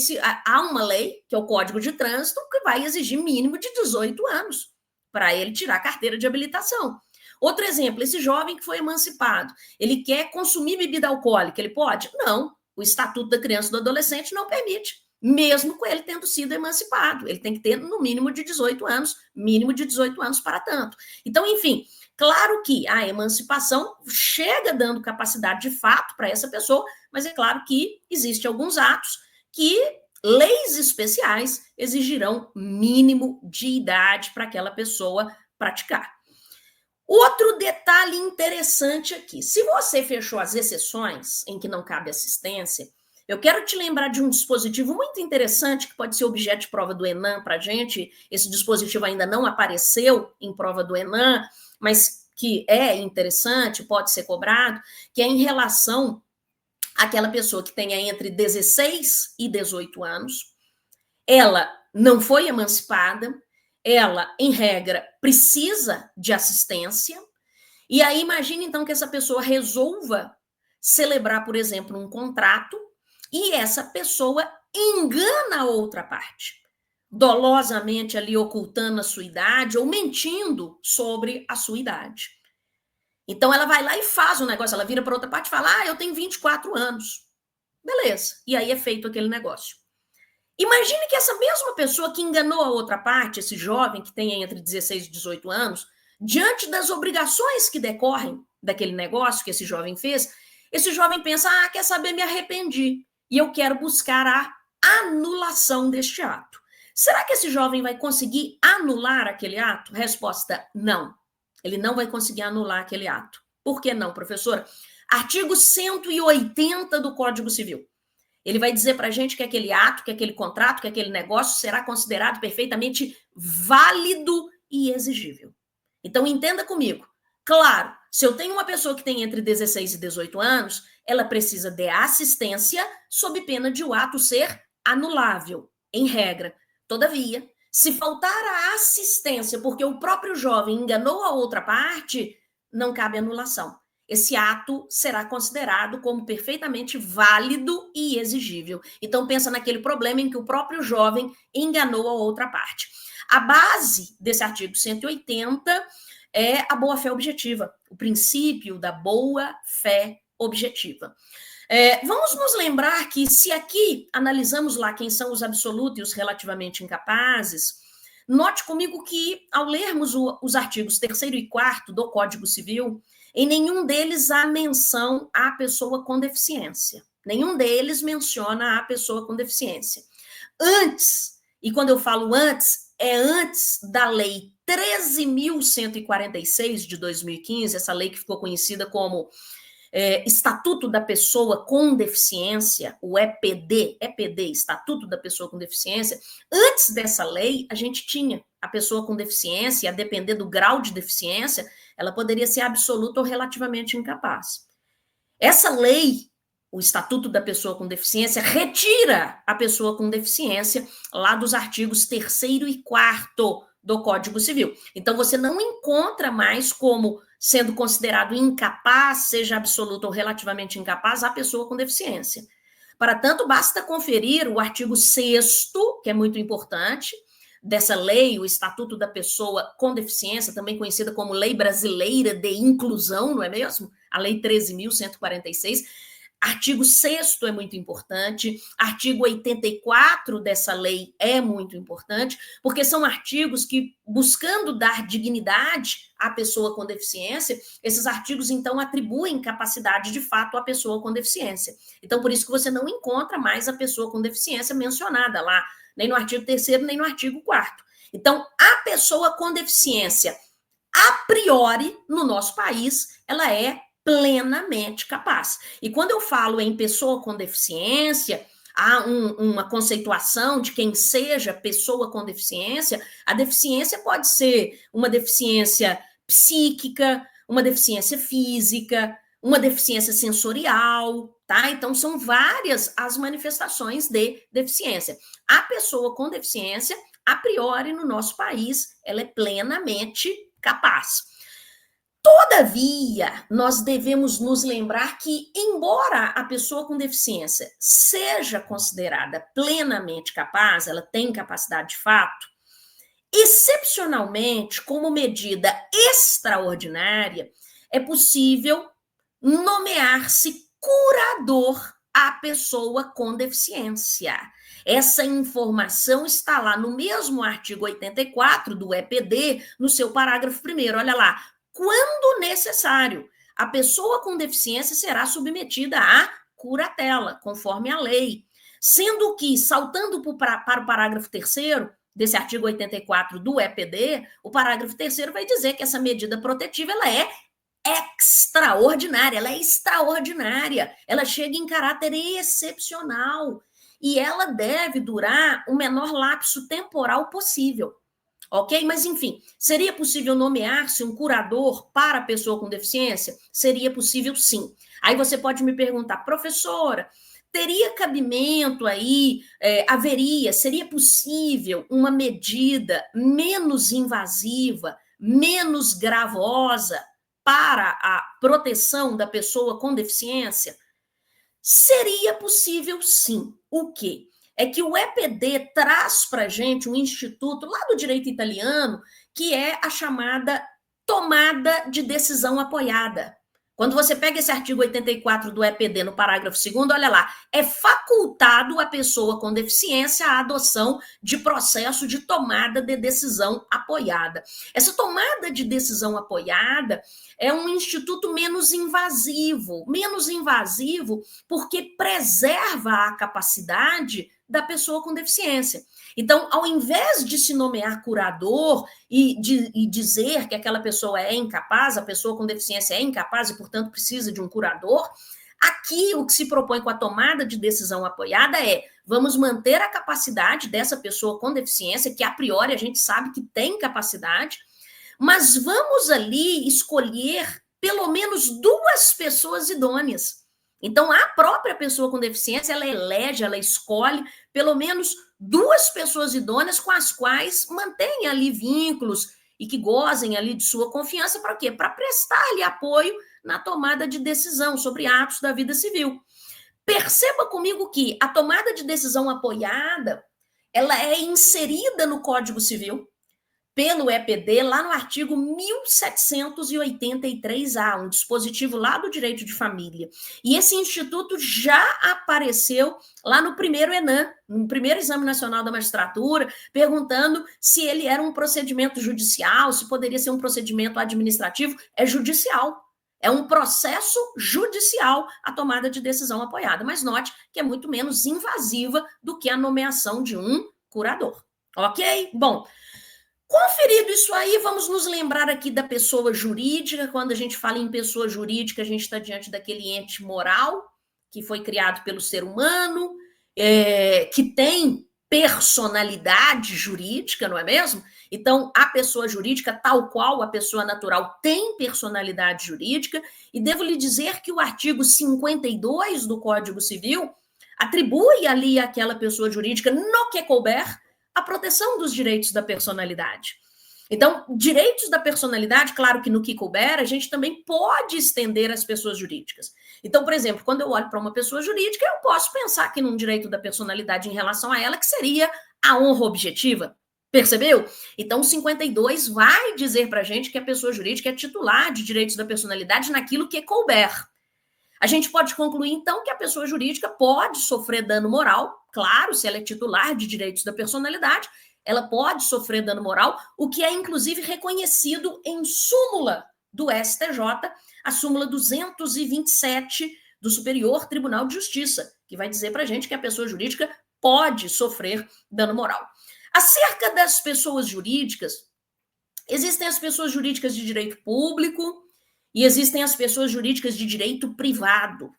há uma lei, que é o Código de Trânsito, que vai exigir mínimo de 18 anos para ele tirar a carteira de habilitação. Outro exemplo, esse jovem que foi emancipado, ele quer consumir bebida alcoólica, ele pode? Não. O Estatuto da Criança e do Adolescente não permite, mesmo com ele tendo sido emancipado. Ele tem que ter no mínimo de 18 anos, mínimo de 18 anos para tanto. Então, enfim, claro que a emancipação chega dando capacidade de fato para essa pessoa, mas é claro que existem alguns atos que leis especiais exigirão mínimo de idade para aquela pessoa praticar. Outro detalhe interessante aqui, se você fechou as exceções em que não cabe assistência, eu quero te lembrar de um dispositivo muito interessante que pode ser objeto de prova do Enem para a gente. Esse dispositivo ainda não apareceu em prova do Enem, mas que é interessante, pode ser cobrado, que é em relação àquela pessoa que tenha entre 16 e 18 anos, ela não foi emancipada, ela, em regra, precisa de assistência, e aí imagine então que essa pessoa resolva celebrar, por exemplo, um contrato, e essa pessoa engana a outra parte. dolosamente ali ocultando a sua idade ou mentindo sobre a sua idade. Então ela vai lá e faz um negócio, ela vira para outra parte e fala: "Ah, eu tenho 24 anos". Beleza. E aí é feito aquele negócio. Imagine que essa mesma pessoa que enganou a outra parte, esse jovem que tem entre 16 e 18 anos, diante das obrigações que decorrem daquele negócio que esse jovem fez, esse jovem pensa: "Ah, quer saber, me arrependi e eu quero buscar a anulação deste ato". Será que esse jovem vai conseguir anular aquele ato? Resposta: não. Ele não vai conseguir anular aquele ato. Por que não, professora? Artigo 180 do Código Civil. Ele vai dizer para a gente que aquele ato, que aquele contrato, que aquele negócio será considerado perfeitamente válido e exigível. Então, entenda comigo. Claro, se eu tenho uma pessoa que tem entre 16 e 18 anos, ela precisa de assistência sob pena de o ato ser anulável, em regra. Todavia, se faltar a assistência porque o próprio jovem enganou a outra parte, não cabe anulação. Esse ato será considerado como perfeitamente válido e exigível. Então, pensa naquele problema em que o próprio jovem enganou a outra parte. A base desse artigo 180 é a boa-fé objetiva, o princípio da boa-fé objetiva. Vamos nos lembrar que, se aqui analisamos lá quem são os absolutos e os relativamente incapazes, note comigo que, ao lermos os artigos 3º e 4º do Código Civil, em nenhum deles há menção à pessoa com deficiência. Nenhum deles menciona a pessoa com deficiência. Antes, e quando eu falo antes, é antes da Lei 13.146 de 2015, essa lei que ficou conhecida como Estatuto da Pessoa com Deficiência, o EPD, Estatuto da Pessoa com Deficiência. Antes dessa lei, a gente tinha a pessoa com deficiência, e a depender do grau de deficiência, ela poderia ser absoluta ou relativamente incapaz. Essa lei, o Estatuto da Pessoa com Deficiência, retira a pessoa com deficiência lá dos artigos 3º e 4º do Código Civil. Então, você não encontra mais como sendo considerado incapaz, seja absoluto ou relativamente incapaz, a pessoa com deficiência. Para tanto, basta conferir o artigo 6º, que é muito importante, dessa lei, o Estatuto da Pessoa com Deficiência, também conhecida como Lei Brasileira de Inclusão, não é mesmo? A Lei 13.146. Artigo 6º é muito importante, artigo 84 dessa lei é muito importante, porque são artigos que, buscando dar dignidade à pessoa com deficiência, esses artigos, então, atribuem capacidade de fato à pessoa com deficiência. Então, por isso que você não encontra mais a pessoa com deficiência mencionada lá, nem no artigo 3º, nem no artigo 4º. Então, a pessoa com deficiência, a priori, no nosso país, ela é plenamente capaz. E quando eu falo em pessoa com deficiência, há uma conceituação de quem seja pessoa com deficiência. A deficiência pode ser uma deficiência psíquica, uma deficiência física, uma deficiência sensorial, tá? Então, são várias as manifestações de deficiência. A pessoa com deficiência, a priori, no nosso país, ela é plenamente capaz. Todavia, nós devemos nos lembrar que, embora a pessoa com deficiência seja considerada plenamente capaz, ela tem capacidade de fato, excepcionalmente, como medida extraordinária, é possível nomear-se curador à pessoa com deficiência. Essa informação está lá no mesmo artigo 84 do EPD, no seu parágrafo 1º. Olha lá. Quando necessário, a pessoa com deficiência será submetida à curatela, conforme a lei. Sendo que, saltando para o parágrafo 3º desse artigo 84 do EPD, o parágrafo 3º vai dizer que essa medida protetiva ela é extraordinária, ela é extraordinária, ela chega em caráter excepcional e ela deve durar o menor lapso temporal possível. Ok? Mas, enfim, seria possível nomear-se um curador para a pessoa com deficiência? Seria possível, sim. Aí você pode me perguntar, professora, teria cabimento aí, seria possível uma medida menos invasiva, menos gravosa para a proteção da pessoa com deficiência? Seria possível, sim. O quê? é que o EPD traz para a gente um instituto lá do direito italiano, que é a chamada tomada de decisão apoiada. Quando você pega esse artigo 84 do EPD no parágrafo 2º, olha lá, é facultado à pessoa com deficiência a adoção de processo de tomada de decisão apoiada. Essa tomada de decisão apoiada é um instituto menos invasivo porque preserva a capacidade da pessoa com deficiência. Então, ao invés de se nomear curador e dizer que aquela pessoa é incapaz, a pessoa com deficiência é incapaz e, portanto, precisa de um curador, aqui o que se propõe com a tomada de decisão apoiada é: vamos manter a capacidade dessa pessoa com deficiência, que a priori a gente sabe que tem capacidade, mas vamos ali escolher pelo menos 2 pessoas idôneas. Então, a própria pessoa com deficiência, ela elege, ela escolhe pelo menos 2 pessoas idôneas com as quais mantém ali vínculos e que gozem ali de sua confiança. Para quê? Para prestar-lhe apoio na tomada de decisão sobre atos da vida civil. Perceba comigo que a tomada de decisão apoiada, ela é inserida no Código Civil pelo EPD, lá no artigo 1783-A, um dispositivo lá do direito de família. E esse instituto já apareceu lá no primeiro ENAM, no primeiro Exame Nacional da Magistratura, perguntando se ele era um procedimento judicial, se poderia ser um procedimento administrativo. É judicial. É um processo judicial a tomada de decisão apoiada. Mas note que é muito menos invasiva do que a nomeação de um curador. Ok? Bom, conferido isso aí, vamos nos lembrar aqui da pessoa jurídica. Quando a gente fala em pessoa jurídica, a gente está diante daquele ente moral que foi criado pelo ser humano, que tem personalidade jurídica, não é mesmo? Então, a pessoa jurídica, tal qual a pessoa natural, tem personalidade jurídica, e devo lhe dizer que o artigo 52 do Código Civil atribui ali àquela pessoa jurídica, no que couber, a proteção dos direitos da personalidade. Então, direitos da personalidade, claro que no que couber, a gente também pode estender às pessoas jurídicas. Então, por exemplo, quando eu olho para uma pessoa jurídica, eu posso pensar aqui num direito da personalidade em relação a ela, que seria a honra objetiva. Percebeu? Então, o 52 vai dizer para a gente que a pessoa jurídica é titular de direitos da personalidade naquilo que couber. A gente pode concluir, então, que a pessoa jurídica pode sofrer dano moral, claro, se ela é titular de direitos da personalidade, ela pode sofrer dano moral, o que é, inclusive, reconhecido em súmula do STJ, a súmula 227 do Superior Tribunal de Justiça, que vai dizer para a gente que a pessoa jurídica pode sofrer dano moral. Acerca das pessoas jurídicas, existem as pessoas jurídicas de direito público, e existem as pessoas jurídicas de direito privado.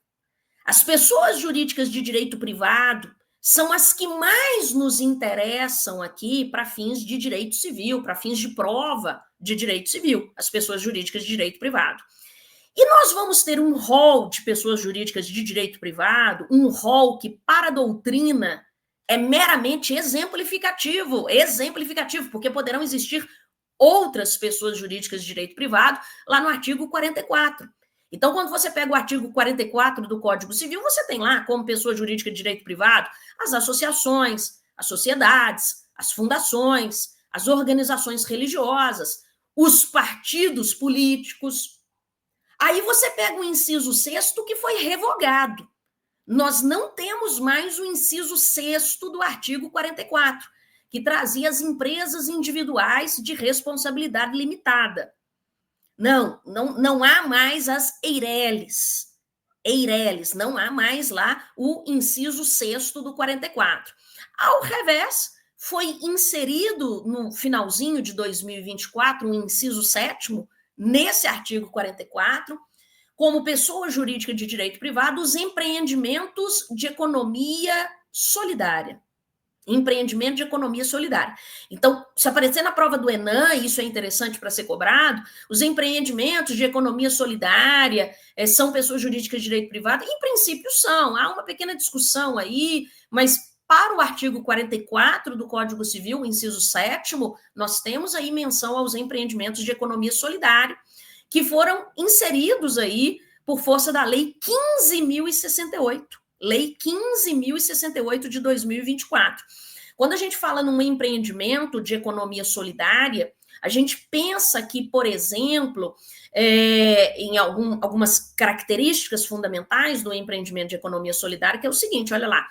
As pessoas jurídicas de direito privado são as que mais nos interessam aqui para fins de direito civil, para fins de prova de direito civil, as pessoas jurídicas de direito privado. E nós vamos ter um rol de pessoas jurídicas de direito privado, um rol que, para a doutrina, é meramente exemplificativo, porque poderão existir outras pessoas jurídicas de direito privado, lá no artigo 44. Então, quando você pega o artigo 44 do Código Civil, você tem lá, como pessoa jurídica de direito privado, as associações, as sociedades, as fundações, as organizações religiosas, os partidos políticos. Aí você pega o inciso 6º, que foi revogado. Nós não temos mais o inciso 6º do artigo 44, que trazia as empresas individuais de responsabilidade limitada. Não há mais as EIRELIs, não há mais lá o inciso 6º do 44. Ao revés, foi inserido no finalzinho de 2024 o inciso 7º, nesse artigo 44, como pessoa jurídica de direito privado, os empreendimentos de economia solidária. Empreendimento de economia solidária. Então, se aparecer na prova do ENAM, isso é interessante para ser cobrado, os empreendimentos de economia solidária são pessoas jurídicas de direito privado? Em princípio são, há uma pequena discussão aí, mas para o artigo 44 do Código Civil, inciso 7º, nós temos aí menção aos empreendimentos de economia solidária, que foram inseridos aí por força da Lei 15.068. Lei 15.068 de 2024. Quando a gente fala num empreendimento de economia solidária, a gente pensa que, por exemplo, em algumas características fundamentais do empreendimento de economia solidária, que é o seguinte, olha lá,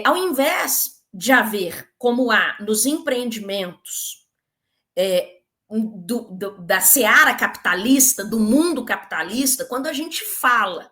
ao invés de haver, como há nos empreendimentos da seara capitalista, do mundo capitalista, quando a gente fala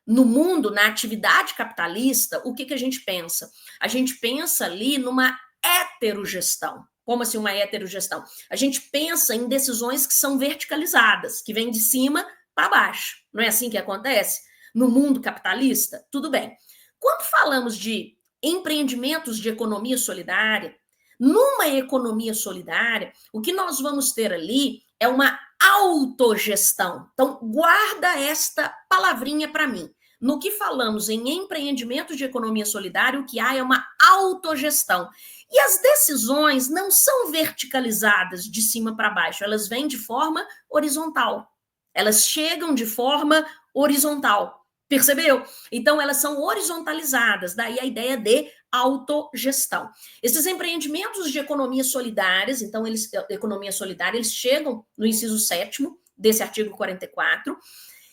no mundo, na atividade capitalista, o que a gente pensa? A gente pensa ali numa heterogestão. Como assim uma heterogestão? A gente pensa em decisões que são verticalizadas, que vêm de cima para baixo. Não é assim que acontece? No mundo capitalista? Tudo bem. Quando falamos de empreendimentos de economia solidária, numa economia solidária, o que nós vamos ter ali é uma autogestão. Então, guarda esta palavrinha para mim. No que falamos em empreendimentos de economia solidária, o que há é uma autogestão. E as decisões não são verticalizadas de cima para baixo, elas vêm de forma horizontal. Elas chegam de forma horizontal. Percebeu? Então, elas são horizontalizadas, daí a ideia de autogestão. Esses empreendimentos de economia solidárias, então, economia solidária, eles chegam no inciso 7º desse artigo 44,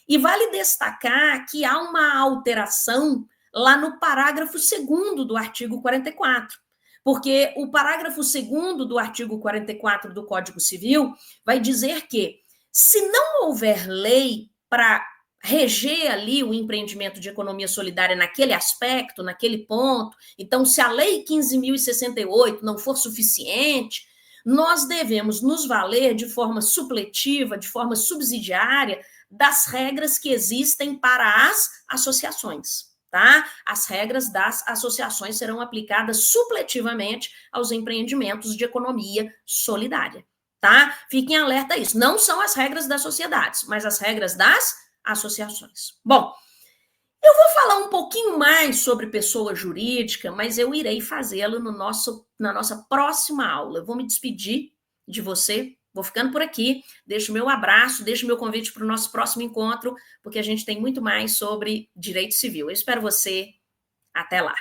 e vale destacar que há uma alteração lá no parágrafo 2º do artigo 44, porque o parágrafo 2º do artigo 44 do Código Civil vai dizer que, se não houver lei para reger ali o empreendimento de economia solidária naquele aspecto, naquele ponto, então, se a Lei 15.068 não for suficiente, nós devemos nos valer de forma supletiva, de forma subsidiária, das regras que existem para as associações, tá? As regras das associações serão aplicadas supletivamente aos empreendimentos de economia solidária, tá? Fiquem alerta a isso. Não são as regras das sociedades, mas as regras das associações. Bom, eu vou falar um pouquinho mais sobre pessoa jurídica, mas eu irei fazê-lo na nossa próxima aula. Eu vou me despedir de você, vou ficando por aqui, deixo meu abraço, deixo meu convite para o nosso próximo encontro, porque a gente tem muito mais sobre direito civil. Eu espero você. Até lá.